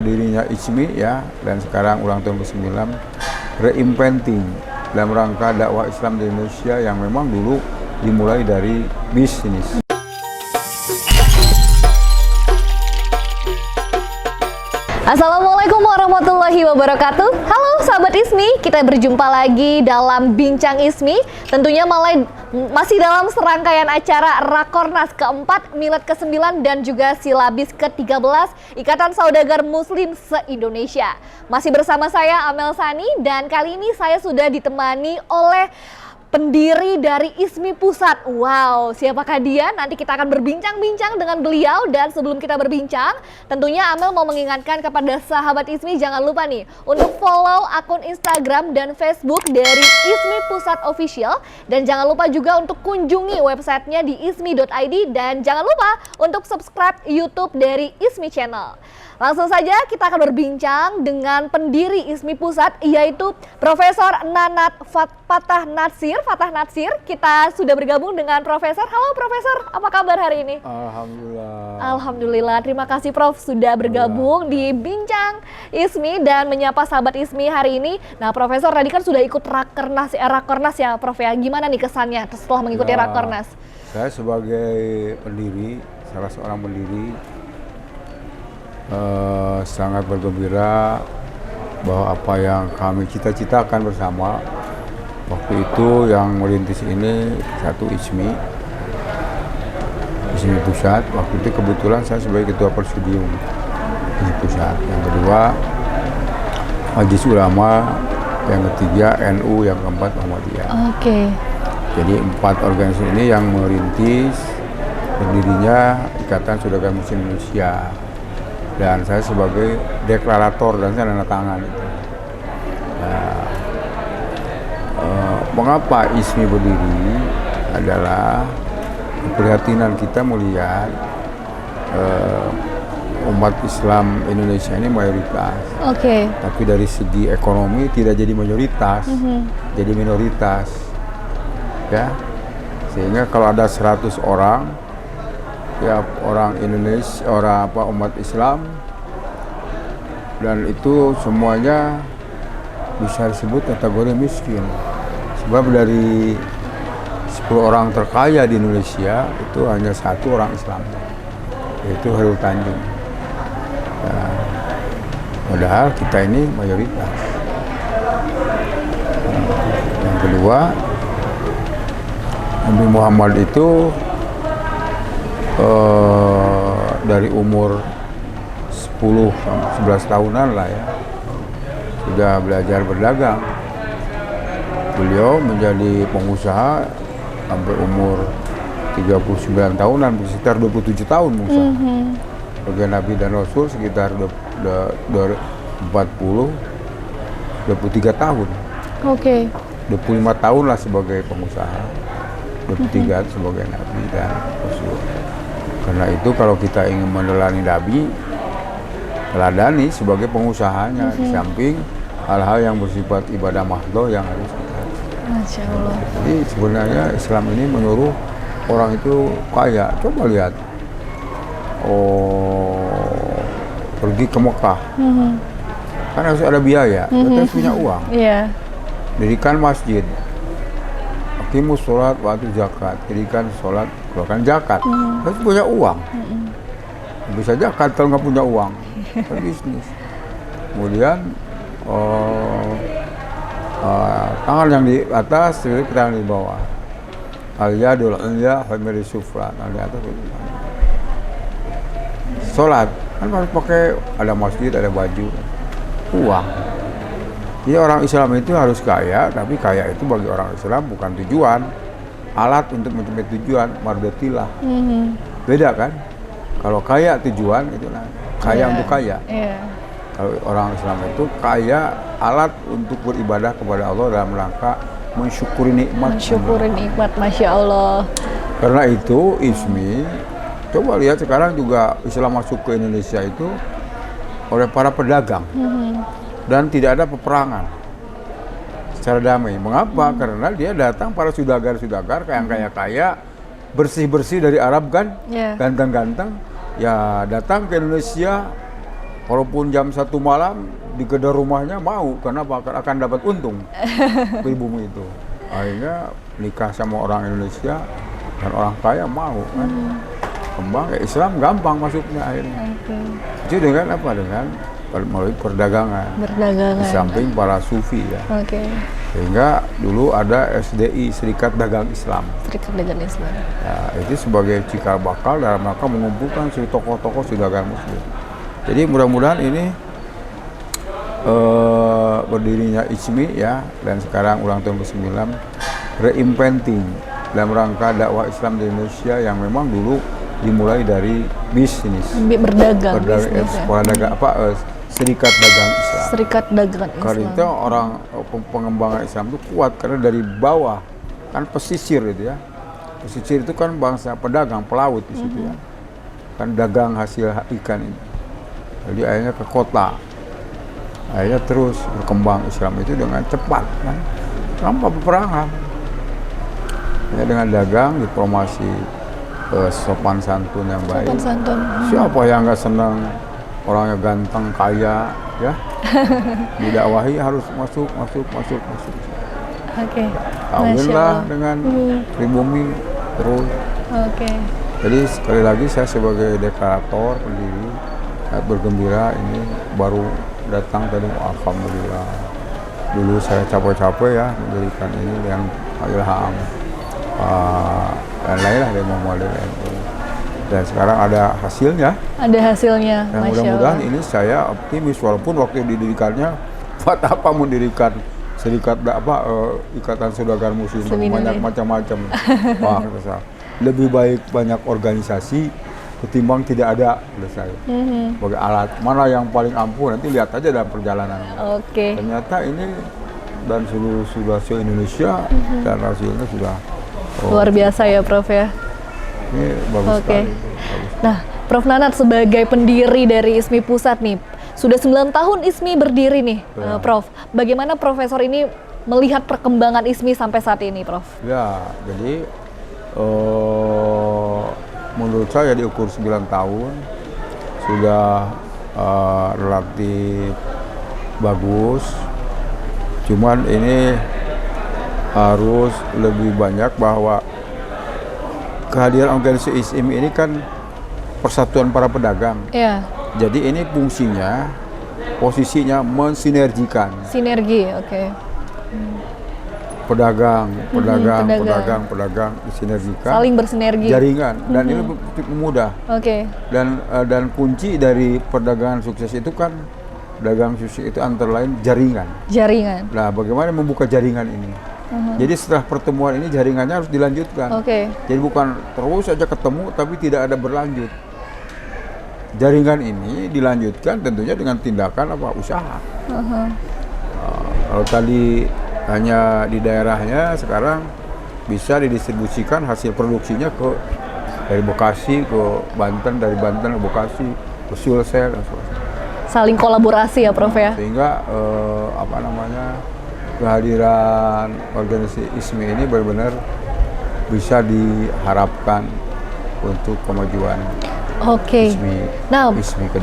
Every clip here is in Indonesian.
berdirinya ISMI ya, dan sekarang ulang tahun ke-9, reinventing dalam rangka dakwah Islam di Indonesia yang memang dulu dimulai dari bisnis. Assalamualaikum warahmatullahi wabarakatuh. Halo sahabat ISMI, kita berjumpa lagi dalam Bincang ISMI. Tentunya masih dalam serangkaian acara Rakornas ke-4, Milad ke-9 dan juga Silabis ke-13 Ikatan Saudagar Muslim se-Indonesia. Masih bersama saya Amel Sani, dan kali ini saya sudah ditemani oleh pendiri dari ISMI Pusat. Wow, siapakah dia? Nanti kita akan berbincang-bincang dengan beliau. Dan sebelum kita berbincang, tentunya Amel mau mengingatkan kepada sahabat ISMI, jangan lupa nih untuk follow akun Instagram dan Facebook dari ISMI Pusat Official. Dan jangan lupa juga untuk kunjungi websitenya di ismi.id. Dan jangan lupa untuk subscribe YouTube dari ISMI Channel. Langsung saja kita akan berbincang dengan pendiri ISMI Pusat, yaitu Profesor Nanat Fatah Natsir. Kita sudah bergabung dengan Profesor. Halo Profesor, apa kabar hari ini? Alhamdulillah. Alhamdulillah, terima kasih Prof sudah bergabung di Bincang ISMI dan menyapa sahabat ISMI hari ini. Nah Profesor, tadi kan sudah ikut Rakornas ya Prof ya. Gimana nih kesannya setelah mengikuti Rakornas? Saya sebagai pendiri, salah seorang pendiri, sangat bergembira bahwa apa yang kami cita-citakan bersama waktu itu yang merintis ini, satu ISMI Pusat. Waktu itu kebetulan saya sebagai ketua presidium ISMI Pusat. Yang kedua Majelis Ulama, yang ketiga NU, yang keempat Muhammadiyah. Oke. Jadi 4 organisasi ini yang merintis berdirinya Ikatan Saudagar Muslim Indonesia. Dan saya sebagai deklarator dan saya tanda tangan itu. Nah, mengapa ISMI berdiri adalah keprihatinan kita melihat umat Islam Indonesia ini mayoritas. Oke. Tapi dari segi ekonomi tidak jadi mayoritas, jadi minoritas. Ya. Sehingga kalau ada 100 orang, ya orang Indonesia, umat Islam, dan itu semuanya bisa disebut kategori miskin. Sebab dari 10 orang terkaya di Indonesia itu hanya 1 orang Islam, yaitu Hairul Tanjung. Nah, padahal kita ini mayoritas. Yang kedua, Nabi Muhammad itu dari umur 10 sampai 11 tahunan lah ya, sudah belajar berdagang. Beliau menjadi pengusaha sampai umur 39 tahunan, sekitar 27 tahun pengusaha. Bagi Nabi dan Rasul sekitar 23 tahun. Oke. 25 tahun lah sebagai pengusaha, 23 sebagai Nabi dan Rasul. Karena itu kalau kita ingin meneladani Nabi, teladani sebagai pengusahanya, di samping hal-hal yang bersifat ibadah mahdhah yang harus kita. Masya Allah. Jadi sebenarnya Islam ini menyuruh orang itu kaya. Coba lihat, pergi ke Mekah, kan harus ada biaya, kita harus punya uang. Iya. Dirikan masjid, aqimus sholat wa atu zakat, dirikan sholat, keluarkan zakat, harus punya uang. Bisa zakat kalau nggak punya uang, bisnis. Kemudian tangan yang di atas, tangan di bawah. Al-yadul ulya hamil sufra, tangan di atas. Sholat kan harus pakai, ada masjid, ada baju, uang. Jadi orang Islam itu harus kaya, tapi kaya itu bagi orang Islam bukan tujuan, alat untuk mencapai tujuan, mardatilah. Beda kan? Kalau kaya tujuan, itu kaya untuk kaya. Kalau orang Islam itu kaya, alat untuk beribadah kepada Allah dalam rangka mensyukuri nikmat. Mensyukuri nikmat, Masya Allah. Karena itu ISMI, coba lihat sekarang juga Islam masuk ke Indonesia itu oleh para pedagang. Dan tidak ada peperangan secara damai. Mengapa? Karena dia datang para sudagar-sudagar yang kaya-kaya, bersih-bersih dari Arab kan, ganteng-ganteng, ya datang ke Indonesia walaupun jam 1 malam digedor rumahnya mau, karena akan dapat untung pribumi itu. Akhirnya nikah sama orang Indonesia dan orang kaya mau kan. Kembang Islam gampang masuknya akhirnya. Itu dengan apa? Dengan melalui perdagangan. Di samping para sufi ya. Sehingga dulu ada SDI, Serikat Dagang Islam. Serikat Dagang Islam. Ya, itu sebagai cikal bakal dalam rangka mengumpulkan si tokoh-tokoh saudagar Muslim. Jadi mudah-mudahan ini berdirinya ISMI ya, dan sekarang ulang tahun ke-9, reinventing dalam rangka dakwah Islam di Indonesia yang memang dulu dimulai dari bisnis. Berdagang bisnis, sekolah dagang Serikat Dagang Islam. Serikat Dagang Islam. Karena itu orang pengembangan Islam itu kuat karena dari bawah kan pesisir itu ya. Pesisir itu kan bangsa pedagang, pelaut di situ ya. Kan dagang hasil ikan ini. Jadi akhirnya ke kota. Akhirnya terus berkembang Islam itu dengan cepat kan. Tanpa peperangan. Ya, dengan dagang, diplomasi, sopan santun yang baik. Sopan santun. Siapa yang nggak senang orangnya ganteng, kaya, ya? Didakwahi harus masuk. Kawinlah dengan pribumi terus. Jadi sekali lagi saya sebagai deklarator pendiri bergembira ini baru datang tadi, alhamdulillah. Dulu saya capek-capek ya mendirikan ini yang ilham dan lainlah dari Muhammadiyah NU. Dan sekarang ada hasilnya. Ada hasilnya. Dan mudah-mudahan ini saya optimis walaupun waktu didirikannya buat apa mendirikan serikat ikatan saudagar muslim banyak macam-macam. Wah, lebih baik banyak organisasi ketimbang tidak ada saya. Sebagai alat mana yang paling ampuh nanti lihat aja dalam perjalanan. Ternyata ini dan sudah se-Indonesia dan hasilnya sudah luar biasa ya Prof ya. Ini bagus sekali. Nah, Prof Nanat sebagai pendiri dari ISMI Pusat nih, sudah 9 tahun ISMI berdiri nih, Prof. Bagaimana Profesor ini melihat perkembangan ISMI sampai saat ini, Prof? Ya, jadi menurut saya diukur 9 tahun sudah relatif bagus. Cuman ini harus lebih banyak bahwa kehadiran organisasi ISMI ini kan persatuan para pedagang. Jadi ini fungsinya, posisinya mensinergikan. Sinergi, Pedagang disinergikan. Saling bersinergi. Jaringan dan ini mudah. Dan kunci dari perdagangan sukses itu kan, dagang sukses itu antara lain jaringan. Nah, bagaimana membuka jaringan ini? Jadi setelah pertemuan ini jaringannya harus dilanjutkan. Jadi bukan terus saja ketemu tapi tidak ada berlanjut. Jaringan ini dilanjutkan tentunya dengan tindakan usaha. Kalau tadi hanya di daerahnya, sekarang bisa didistribusikan hasil produksinya dari Bekasi ke Banten, dari Banten ke Bekasi, ke Sulsel dan sebagainya. Saling kolaborasi ya Prof ya. Sehingga kehadiran organisasi ISMI ini benar-benar bisa diharapkan untuk kemajuan ISMI. Nah,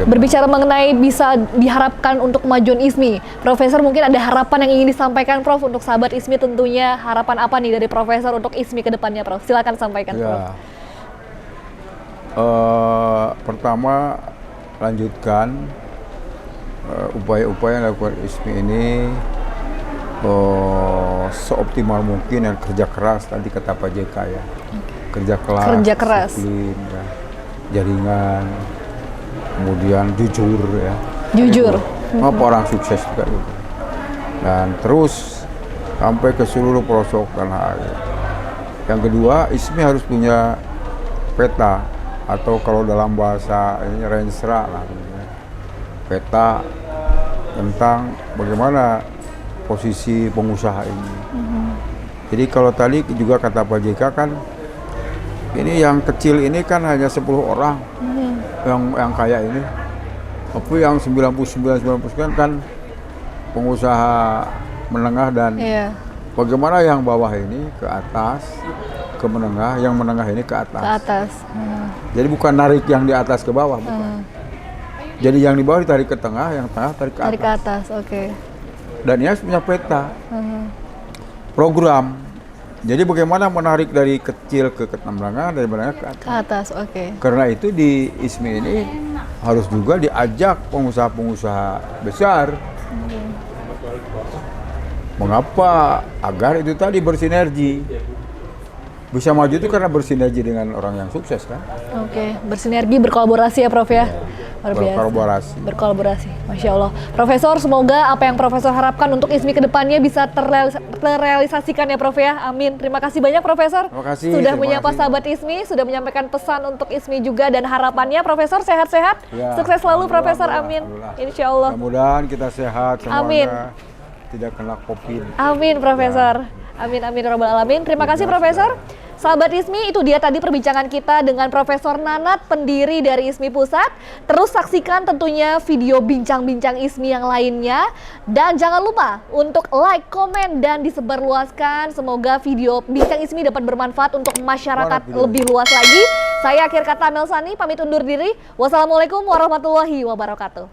berbicara mengenai bisa diharapkan untuk kemajuan ISMI, Profesor mungkin ada harapan yang ingin disampaikan Prof untuk sahabat ISMI tentunya. Harapan apa nih dari Profesor untuk ISMI ke depannya, Prof? Silakan sampaikan, Prof. Pertama, lanjutkan upaya-upaya yang dilakukan ISMI ini seoptimal mungkin, dan kerja keras tadi kata Pak JK ya. Kerja keras. Disiplin, ya. Jaringan, kemudian jujur ya. Apa orang sukses juga gitu. Dan terus sampai ke seluruh pelosok tanah air. Yang kedua, ISMI harus punya peta atau kalau dalam bahasa ini rensra lah, peta tentang bagaimana posisi pengusaha ini. Jadi kalau tadi juga kata Pak JK kan, ini yang kecil ini kan hanya 10 orang yang kaya ini. Tapi yang 99% kan pengusaha menengah dan bagaimana yang bawah ini ke atas, ke menengah, yang menengah ini ke atas. Jadi bukan narik yang di atas ke bawah, bukan. Jadi yang di bawah ditarik ke tengah, yang tengah tarik ke Tarik ke atas. atas, oke. Dan IAS punya peta, program. Jadi bagaimana menarik dari kecil ke menengah, dari menengah ke atas. Ke atas, oke. Karena itu di ISMI ini harus juga diajak pengusaha-pengusaha besar. Mengapa? Agar itu tadi bersinergi. Bisa maju itu karena bersinergi dengan orang yang sukses kan? Oke, bersinergi, berkolaborasi ya Prof ya? Luar biasa. Berkolaborasi. Berkolaborasi, Masya Allah. Profesor, semoga apa yang Profesor harapkan untuk ISMI kedepannya bisa terrealisasikan ya Prof ya. Amin. Terima kasih banyak Profesor. Terima kasih. Sudah terima menyapa kasih. sahabat ISMI, sudah menyampaikan pesan untuk ISMI juga dan harapannya Profesor sehat-sehat. Ya, Sukses selalu Profesor, amin. alhamdulillah. Insya Allah. Mudah-mudahan kita sehat semuanya. Amin. Tidak kena COVID. Amin Profesor. Amin amin ya rabbal alamin. Terima kasih Profesor. Sahabat ISMI, itu dia tadi perbincangan kita dengan Profesor Nanat, pendiri dari ISMI Pusat. Terus saksikan tentunya video bincang-bincang ISMI yang lainnya. Dan jangan lupa untuk like, komen, dan disebarluaskan. Semoga video bincang ISMI dapat bermanfaat untuk masyarakat lebih luas lagi. Saya akhir kata Melsani, pamit undur diri. Wassalamualaikum warahmatullahi wabarakatuh.